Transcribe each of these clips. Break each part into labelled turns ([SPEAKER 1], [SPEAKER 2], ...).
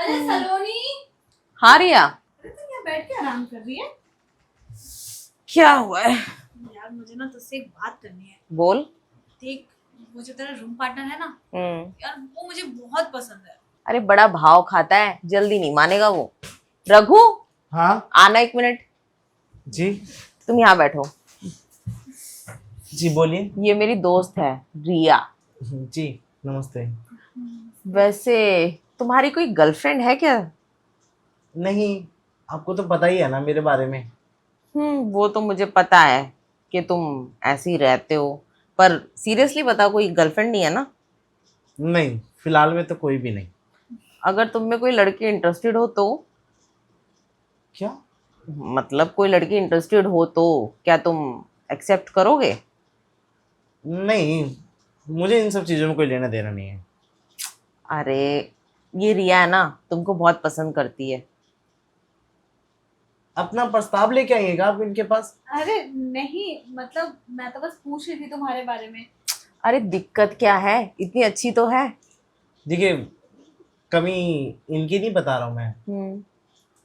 [SPEAKER 1] अरे सलोनी।
[SPEAKER 2] हाँ रिया,
[SPEAKER 1] अरे तुम यहाँ बैठ के आराम कर रही है?
[SPEAKER 2] क्या हुआ है?
[SPEAKER 1] यार मुझे ना तुझसे एक बात करनी है।
[SPEAKER 2] बोल।
[SPEAKER 1] देख, वो जो तेरा रूम पार्टनर है ना, यार वो मुझे बहुत पसंद है।
[SPEAKER 2] अरे बड़ा भाव खाता है, जल्दी नहीं मानेगा वो। रघु,
[SPEAKER 3] हाँ
[SPEAKER 2] आना 1 मिनट।
[SPEAKER 3] जी।
[SPEAKER 2] तुम यहाँ बैठो।
[SPEAKER 3] जी बोलिए।
[SPEAKER 2] ये मेरी दोस्त है रिया।
[SPEAKER 3] जी नमस्ते।
[SPEAKER 2] वैसे तुम्हारी कोई गर्लफ्रेंड है क्या?
[SPEAKER 3] नहीं, आपको तो पता ही है ना मेरे बारे में।
[SPEAKER 2] वो तो मुझे पता है कि तुम ऐसे ही रहते हो, पर सीरियसली बता, कोई गर्लफ्रेंड नहीं है ना?
[SPEAKER 3] नहीं, फिलहाल में तो कोई भी नहीं।
[SPEAKER 2] अगर तुम में कोई लड़की इंटरेस्टेड हो तो?
[SPEAKER 3] क्या?
[SPEAKER 2] मतलब कोई लड़की इंटरेस्टेड हो तो क्या तुम एक्सेप्ट करोगे?
[SPEAKER 3] नहीं, मुझे इन सब चीज़ों में कोई लेना देना नहीं है।
[SPEAKER 2] अरे ये रिया है ना, तुमको बहुत पसंद करती है।
[SPEAKER 3] अपना प्रस्ताव लेके आइएगा आप इनके पास।
[SPEAKER 1] अरे नहीं, मतलब मैं तो बस पूछ रही थी तुम्हारे बारे में।
[SPEAKER 2] अरे दिक्कत क्या है, इतनी अच्छी तो है।
[SPEAKER 3] देखिए, कमी इनकी नहीं बता रहा हूँ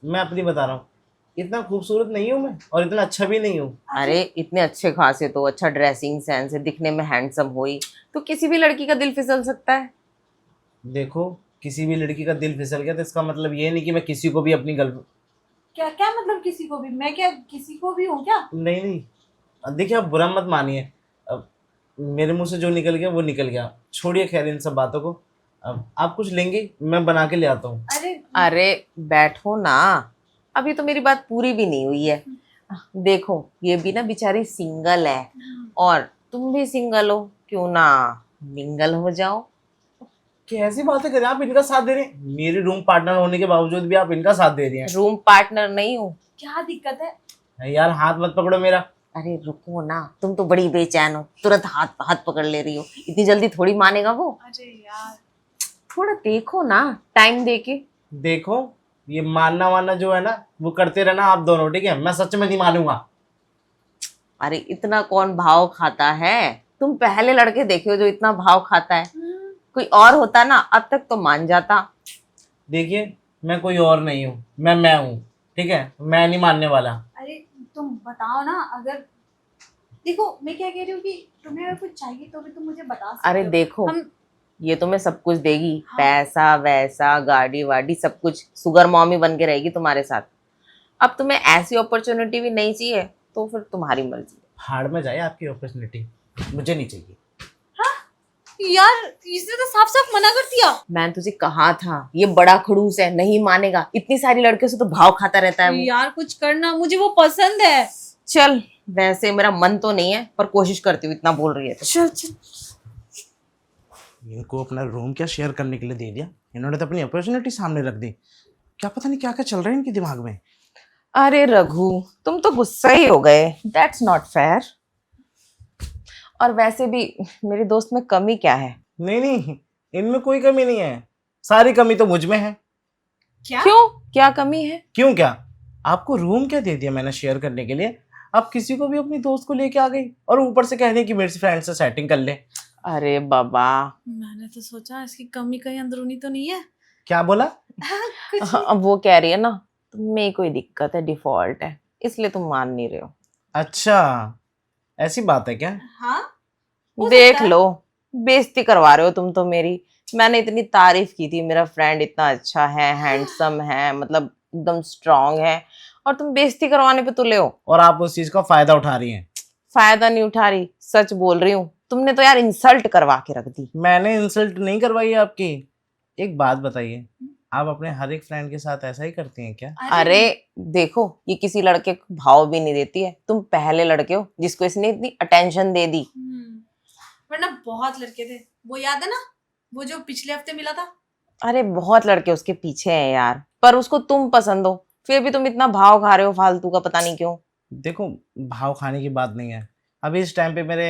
[SPEAKER 3] मैं अपनी बता रहा हूँ। इतना खूबसूरत नहीं हूँ मैं, और इतना अच्छा भी नहीं हूँ।
[SPEAKER 2] अरे इतने अच्छे खासे तो, अच्छा ड्रेसिंग सेंस है, दिखने में हैंडसम हो ही तो किसी भी लड़की का दिल फिसल सकता है।
[SPEAKER 3] देखो, किसी भी लड़की का दिल फिसल गया तो इसका मतलब ये नहीं कि मैं किसी को भी अपनी गर्ल।
[SPEAKER 1] क्या क्या मतलब किसी को भी? मैं क्या किसी को भी हूँ क्या?
[SPEAKER 3] नहीं नहीं, अब देखिए, आप बुरा मत मानिए। अब मेरे मुंह से जो निकल गया वो निकल गया, छोड़िए खैर इन सब बातों को। अब आप कुछ लेंगे, मैं बना के ले आता हूँ।
[SPEAKER 1] अरे
[SPEAKER 2] अरे बैठो ना, अभी तो मेरी बात पूरी भी नहीं हुई है। देखो ये भी ना बेचारी सिंगल है, और तुम भी सिंगल हो, क्यों ना मिंगल हो जाओ।
[SPEAKER 3] कैसी बातें करें, आप इनका साथ दे रहे हैं? मेरे रूम पार्टनर होने के बावजूद भी आप इनका साथ दे रही
[SPEAKER 2] रूम पार्टनर नहीं हूँ।
[SPEAKER 1] क्या दिक्कत है?
[SPEAKER 3] हैं। यार हाथ मत पकड़ो मेरा।
[SPEAKER 2] अरे रुको ना, तुम तो बड़ी बेचैन हो, तुरंत हाथ हाथ पकड़ ले रही हो, इतनी जल्दी थोड़ी मानेगा वो।
[SPEAKER 1] अरे यार,
[SPEAKER 2] थोड़ा देखो ना, टाइम दे के।
[SPEAKER 3] देखो, ये मानना वानना जो है ना वो करते रहना आप दोनों, ठीक है? मैं सच में नहीं मानूंगा।
[SPEAKER 2] अरे इतना कौन भाव खाता है? तुम पहले लड़के देखे हो जो इतना भाव खाता है? कोई और होता ना अब तक तो मान जाता।
[SPEAKER 3] देखिए, मैं कोई और नहीं हूँ, मैं हूँ, ठीक है? मैं नहीं मानने वाला।
[SPEAKER 1] अरे तुम बताओ ना। अगर देखो, मैं क्या कह रही हूँ कि तुम्हें अगर कुछ चाहिए तो भी तुम मुझे बता सकते
[SPEAKER 2] अरे
[SPEAKER 1] हो।
[SPEAKER 2] देखो,
[SPEAKER 1] हम
[SPEAKER 2] ये तुम्हें सब कुछ देगी,
[SPEAKER 1] हाँ।
[SPEAKER 2] पैसा वैसा गाड़ी वाड़ी सब कुछ, सुगर मॉमी बन के रहेगी तुम्हारे साथ। अब तुम्हें ऐसी अपॉर्चुनिटी भी नहीं चाहिए तो फिर तुम्हारी मर्जी।
[SPEAKER 3] हाड़ में जाए आपकी अपॉर्चुनिटी, मुझे नहीं चाहिए।
[SPEAKER 1] यार, इसने तो साफ साफ मना कर दिया।
[SPEAKER 2] मैंने तुझे कहा था ये बड़ा खड़ूस है, नहीं मानेगा, इतनी सारी लड़कियों से तो भाव खाता रहता है वो।
[SPEAKER 1] यार कुछ करना, मुझे वो पसंद है।
[SPEAKER 2] चल, वैसे मेरा मन तो नहीं है पर कोशिश करती हूँ, इतना बोल रही है तो।
[SPEAKER 1] चल चल।
[SPEAKER 3] इनको अपना रूम क्या शेयर करने के लिए दे दिया, इन्होंने तो अपनी अपॉर्चुनिटी सामने रख दी। क्या पता नहीं क्या क्या चल रहा है इनके दिमाग में।
[SPEAKER 2] अरे रघु, तुम तो गुस्सा ही हो गए, दैट्स नॉट फेयर। और वैसे भी मेरी दोस्त में कमी क्या है?
[SPEAKER 3] नहीं नहीं, इनमें कोई कमी नहीं है, सारी कमी तो मुझ में है।
[SPEAKER 1] क्या?
[SPEAKER 2] क्यों, क्या कमी है?
[SPEAKER 3] क्यों क्या? आपको रूम क्या दे दिया मैंने शेयर करने के लिए? आप किसी को भी अपनी दोस्त को लेके आ गई, और ऊपर से कह रही कि मेरे फ्रेंड से सेटिंग कर ले।
[SPEAKER 2] अरे बाबा,
[SPEAKER 1] मैंने तो सोचा इसकी कमी कहीं अंदरूनी तो नहीं है।
[SPEAKER 3] क्या बोला?
[SPEAKER 1] कुछ
[SPEAKER 2] अब वो कह रही है ना तुम्हें कोई दिक्कत है, डिफॉल्ट है, इसलिए तुम मान नहीं रहे हो।
[SPEAKER 3] अच्छा, ऐसी बात है क्या?
[SPEAKER 1] हाँ, हो
[SPEAKER 2] देख
[SPEAKER 1] सकता है।
[SPEAKER 2] लो, बेइज्जती करवा रहे हो तुम तो मेरी। मैंने इतनी तारीफ की थी, मेरा फ्रेंड इतना अच्छा है, हैंडसम है, मतलब एकदम स्ट्रांग है, और तुम बेइज्जती करवाने पे तुले हो।
[SPEAKER 3] और आप उस चीज का फायदा उठा रही हैं।
[SPEAKER 2] फायदा नहीं उठा रही, सच बोल रही हूँ, तुमने तो यार इंसल्ट करवा के रख दी।
[SPEAKER 3] मैंने इंसल्ट नहीं करवाई आपकी। एक बात बताइए, आप अपने हर एक फ्रेंड के साथ ऐसा ही करती हैं क्या?
[SPEAKER 2] अरे देखो, ये किसी लड़के को भाव भी नहीं देती है, तुम पहले लड़के हो जिसको इसने इतनी अटेंशन दे दी।
[SPEAKER 1] वरना बहुत लड़के थे, वो याद है ना, वो जो पिछले हफ्ते मिला था।
[SPEAKER 2] अरे बहुत लड़के उसके पीछे हैं यार, पर उसको तुम पसंद हो, फिर भी तुम इतना भाव खा रहे हो फालतू का, पता नहीं क्यों।
[SPEAKER 3] देखो, भाव खाने की बात नहीं है। अभी इस टाइम पे मेरे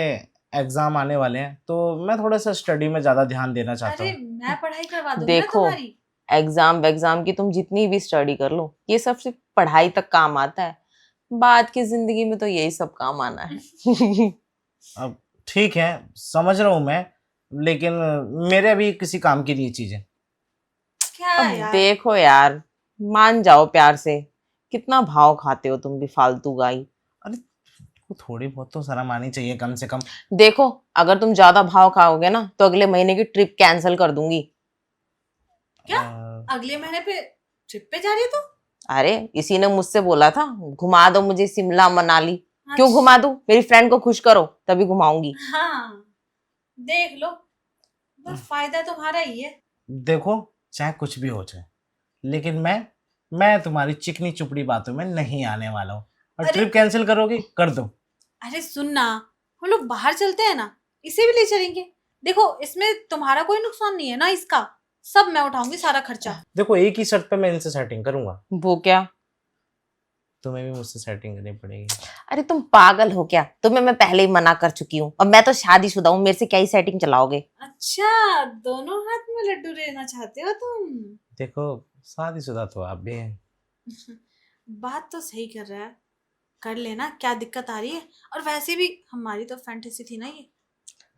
[SPEAKER 3] एग्जाम आने वाले हैं, तो मैं थोड़ा सा स्टडी में ज्यादा ध्यान देना चाहता
[SPEAKER 1] अरे
[SPEAKER 3] हूँ।
[SPEAKER 1] मैं पढ़ाई करवा दूंगी ना
[SPEAKER 2] देखो,
[SPEAKER 1] तुम्हारी।
[SPEAKER 2] एग्जाम वैग्जाम की तुम जितनी भी स्टडी कर लो, ये सब सिर्फ पढ़ाई तक काम आता है, बाद की जिंदगी में तो यही सब काम आना है।
[SPEAKER 3] अब ठीक है, समझ रहा हूँ मैं, लेकिन मेरे अभी किसी काम की नहीं चीज़ है।
[SPEAKER 1] क्या
[SPEAKER 2] अब
[SPEAKER 1] यार,
[SPEAKER 2] देखो यार, मान जाओ प्यार से, कितना भाव खाते हो तुम भी फालतू गाई।
[SPEAKER 3] अरे वो थोड़ी बहुत तो शर्म आनी चाहिए कम से कम।
[SPEAKER 2] देखो, अगर तुम ज्यादा भाव खाओगे ना तो अगले महीने की ट्रिप कैंसिल कर दूंगी।
[SPEAKER 1] क्या
[SPEAKER 3] अ,
[SPEAKER 1] अगले महीने पे ट्रिप पे जा रही है तू?
[SPEAKER 2] अरे इसी ने मुझसे बोला था, घुमा दो मुझे शिमला मनाली। क्यों
[SPEAKER 1] अच्छा,
[SPEAKER 2] घुमा दूं? मेरी फ्रेंड को खुश करो तभी घुमाऊंगी।
[SPEAKER 1] हाँ, देख लो, बस फायदा तुम्हारा ही है।
[SPEAKER 3] देखो चाहे कुछ भी हो जाए, लेकिन मैं तुम्हारी चिकनी चुपड़ी बातों में नहीं आने वाला हूँ। और
[SPEAKER 1] अरे
[SPEAKER 3] ट्रिप कैंसिल करोगी कर दो।
[SPEAKER 1] अरे सुन ना, हम लोग बाहर चलते हैं ना, इसे भी ले चलेंगे। देखो इसमें तुम्हारा कोई नुकसान नहीं है ना, इसका सब मैं उठाऊंगी सारा खर्चा।
[SPEAKER 3] देखो एक ही शर्त पे मैं इनसे सेटिंग करूंगा,
[SPEAKER 2] वो क्या?
[SPEAKER 3] तुम्हें भी मुझसे सेटिंग करनी पड़ेगी।
[SPEAKER 2] अरे तुम पागल हो क्या? तुम्हें मैं पहले ही मना कर चुकी हूँ, अब मैं तो शादीशुदा हूँ, मेरे से क्या ही सेटिंग चलाओगे?
[SPEAKER 1] अच्छा, दोनों हाथ में लड्डू लेना चाहते हो तुम?
[SPEAKER 3] देखो शादीशुदा तो आप भी हैं।
[SPEAKER 1] बात तो सही कर रहा है, कर लेना, क्या दिक्कत आ रही है? और वैसे भी हमारी तो फैंटेसी थी ना ये।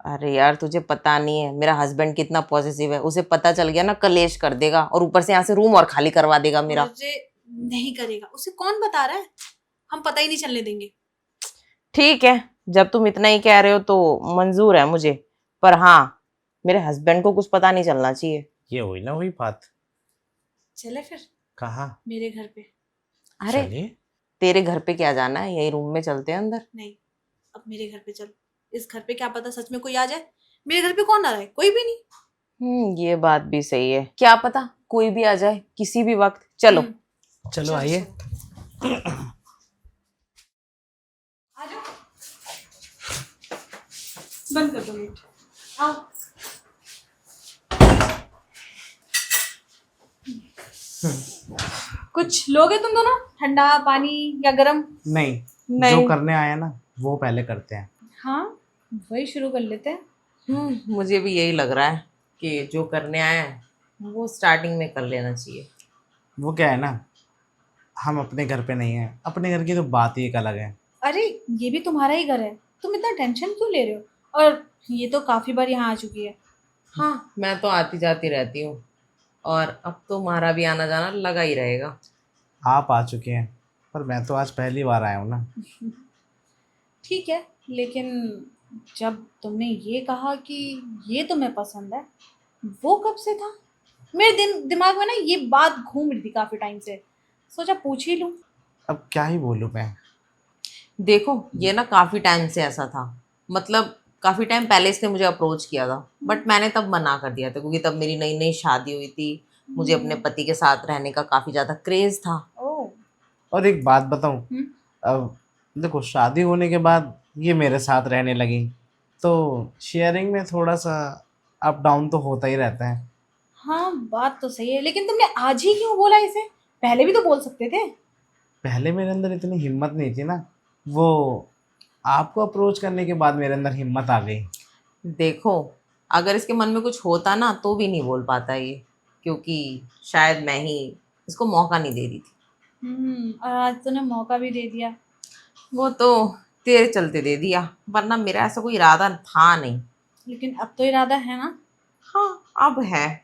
[SPEAKER 2] अरे यार तुझे पता नहीं है मेरा हस्बैंड कितना पॉजिटिव है, उसे पता चल गया ना कलेश कर देगा और ऊपर से यहाँ से रूम और खाली करवा देगा मेरा।
[SPEAKER 1] अरे नहीं करेगा, उसे कौन बता रहा है, हम पता ही नहीं चलने देंगे।
[SPEAKER 2] ठीक है, जब तुम इतना ही कह रहे हो तो मंजूर है मुझे, पर हाँ, मेरे हस्बैंड को कुछ पता नहीं चलना चाहिए।
[SPEAKER 3] ये हुई ना हुई बात।
[SPEAKER 1] चले फिर
[SPEAKER 3] कहा?
[SPEAKER 1] मेरे घर पे?
[SPEAKER 2] अरे
[SPEAKER 3] चलिए।
[SPEAKER 2] तेरे घर पे क्या जाना है, यही रूम में चलते हैं अंदर।
[SPEAKER 1] नहीं, अब मेरे घर पे चल। इस घर पे क्या पता सच में कोई आ जाए, मेरे घर पे कौन आ रहा है, कोई भी नहीं।
[SPEAKER 2] ये बात भी सही है, क्या पता कोई भी आ जाए किसी भी वक्त। चलो।
[SPEAKER 3] चलो
[SPEAKER 1] चलो,
[SPEAKER 3] आइए।
[SPEAKER 1] चलो। आ जाओ, बंद कर दो गेट, आओ। कुछ लोगे तुम दोनों, ठंडा पानी या गरम?
[SPEAKER 3] नहीं,
[SPEAKER 2] नहीं।
[SPEAKER 3] जो करने आए ना वो पहले करते हैं।
[SPEAKER 1] हाँ, वही शुरू कर लेते हैं।
[SPEAKER 2] मुझे भी यही लग रहा है कि जो करने आए हैं वो स्टार्टिंग में कर लेना चाहिए।
[SPEAKER 3] वो क्या है ना, हम अपने घर पे नहीं हैं, अपने घर की तो बात ही एक अलग है।
[SPEAKER 1] अरे ये भी तुम्हारा ही घर है, तुम इतना टेंशन क्यों ले रहे हो? और ये तो काफी बार यहाँ आ चुकी है।
[SPEAKER 2] हाँ, मैं तो आती जाती रहती हूँ और अब तो हमारा भी आना जाना लगा ही रहेगा।
[SPEAKER 3] आप आ चुके हैं, पर मैं तो आज पहली बार आया हूँ ना।
[SPEAKER 1] ठीक है, लेकिन जब तुमने ये कहा कि ये तुम्हें पसंद है, वो कब से था? मेरे दिमाग में ना ये बात घूम रही थी काफी टाइम से, सोचा पूछ ही लूं।
[SPEAKER 3] अब क्या ही बोलूँ मैं।
[SPEAKER 2] देखो ये ना काफ़ी टाइम से ऐसा था, मतलब काफ़ी टाइम पहले इसने मुझे अप्रोच किया था, बट मैंने तब मना कर दिया था क्योंकि तब मेरी नई नई शादी हुई थी, मुझे अपने पति के साथ रहने का काफ़ी ज़्यादा क्रेज़ था।
[SPEAKER 1] ओह।
[SPEAKER 3] और एक बात बताऊँ,
[SPEAKER 1] हम्म।
[SPEAKER 3] अब देखो शादी होने के बाद ये मेरे साथ रहने लगी, तो शेयरिंग में थोड़ा सा अप डाउन तो होता ही रहता है।
[SPEAKER 1] हाँ बात तो सही है, लेकिन तुमने आज ही क्यों बोला इसे, पहले भी तो बोल सकते थे।
[SPEAKER 3] पहले मेरे अंदर इतनी हिम्मत नहीं थी ना, वो आपको अप्रोच करने के बाद मेरे अंदर हिम्मत आ गई।
[SPEAKER 2] देखो, अगर इसके मन में कुछ होता ना तो भी नहीं बोल पाता ये, क्योंकि शायद मैं ही इसको मौका नहीं दे रही थी।
[SPEAKER 1] और आज तूने मौका भी दे दिया।
[SPEAKER 2] वो तो तेरे चलते दे दिया, वरना मेरा ऐसा कोई इरादा था नहीं।
[SPEAKER 1] लेकिन अब तो इरादा है ना?
[SPEAKER 2] हाँ अब है,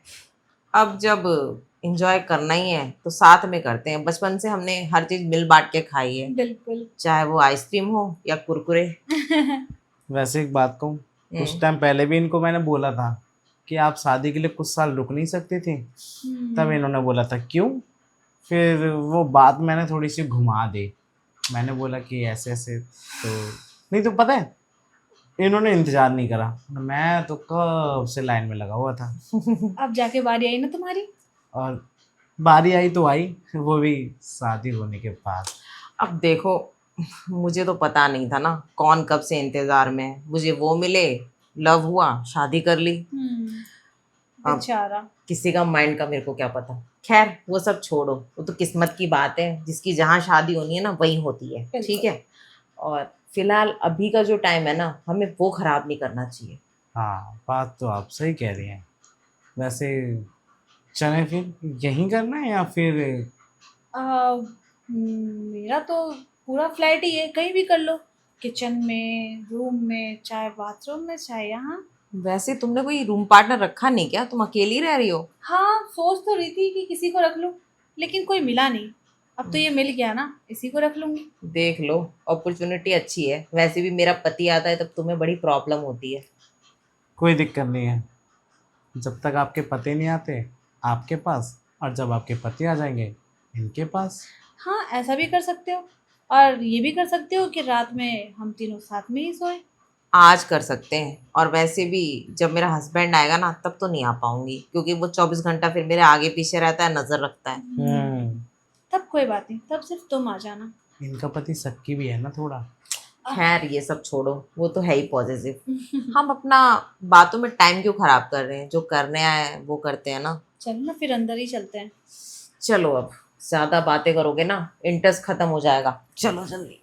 [SPEAKER 2] अब जब एंजॉय करना ही है तो साथ में करते हैं। बचपन से हमने हर चीज़ मिल बांट के खाई है,
[SPEAKER 1] बिल्कुल।
[SPEAKER 2] चाहे वो आइसक्रीम हो या कुरकुरे।
[SPEAKER 3] वैसे एक बात कहूँ, कुछ
[SPEAKER 2] हम्म।
[SPEAKER 3] टाइम पहले भी इनको मैंने बोला था कि आप शादी के लिए कुछ साल रुक नहीं सकती थी, तब इन्होंने बोला था क्यों। फिर वो बात मैंने थोड़ी सी घुमा दी, मैंने बोला कि ऐसे ऐसे तो नहीं, तो पता है इन्होंने इंतज़ार नहीं करा, मैं तो कब से लाइन में लगा हुआ था।
[SPEAKER 1] अब जाके बारी आई ना तुम्हारी।
[SPEAKER 3] और बारी आई तो आई, वो भी शादी होने के बाद।
[SPEAKER 2] अब देखो, मुझे तो पता नहीं था ना कौन कब से इंतजार में है, मुझे वो मिले, लव हुआ, शादी कर ली। अब
[SPEAKER 1] बेचारा।
[SPEAKER 2] किसी का माइंड का मेरे को क्या पता। खैर वो सब छोड़ो, वो तो किस्मत की बात है, जिसकी जहाँ शादी होनी है ना वही होती है,
[SPEAKER 1] बिल्कुल।
[SPEAKER 2] ठीक है। और फिलहाल अभी का जो टाइम है ना, हमें वो खराब नहीं करना चाहिए।
[SPEAKER 3] हाँ बात तो आप सही कह रही हैं। वैसे चलें फिर, यहीं करना है या फिर?
[SPEAKER 1] मेरा तो पूरा फ्लैट ही है, कहीं भी कर लो, किचन में, रूम में, चाहे बाथरूम में, चाहे यहाँ।
[SPEAKER 2] वैसे तुमने कोई रूम पार्टनर रखा नहीं क्या? तुम अकेली रह रही हो?
[SPEAKER 1] हाँ, सोच तो रही थी कि किसी को रख लूं, लेकिन कोई मिला नहीं। अब तो ये मिल गया ना, इसी को रख लूंगी।
[SPEAKER 2] देख लो, अपॉर्चुनिटी अच्छी है। वैसे भी मेरा पति आता है तब तुम्हें बड़ी प्रॉब्लम होती है।
[SPEAKER 3] कोई दिक्कत नहीं है, जब तक आपके पति नहीं आते आपके पास, और जब आपके पति आ जाएंगे इनके पास।
[SPEAKER 1] हाँ, ऐसा भी कर सकते हो, और ये भी कर सकते हो कि रात में हम तीनों साथ में ही सोए।
[SPEAKER 2] आज कर सकते हैं, और वैसे भी जब मेरा हस्बैंड आएगा ना तब तो नहीं आ पाऊंगी, क्योंकि वो 24 घंटा फिर मेरे आगे पीछे रहता है, नजर रखता है।
[SPEAKER 1] तब कोई बात नहीं, तब सिर्फ तुम आ जाना।
[SPEAKER 3] इनका पति सक्की भी है ना थोड़ा।
[SPEAKER 2] खैर ये सब छोड़ो, वो तो है ही पॉजिटिव। हम अपना बातों में टाइम क्यों खराब कर रहे हैं? जो करने आए वो करते हैं ना।
[SPEAKER 1] चलो ना, फिर अंदर ही चलते हैं।
[SPEAKER 2] चलो, अब ज्यादा बातें करोगे ना इंटरेस्ट खत्म हो जाएगा। चलो जल्दी।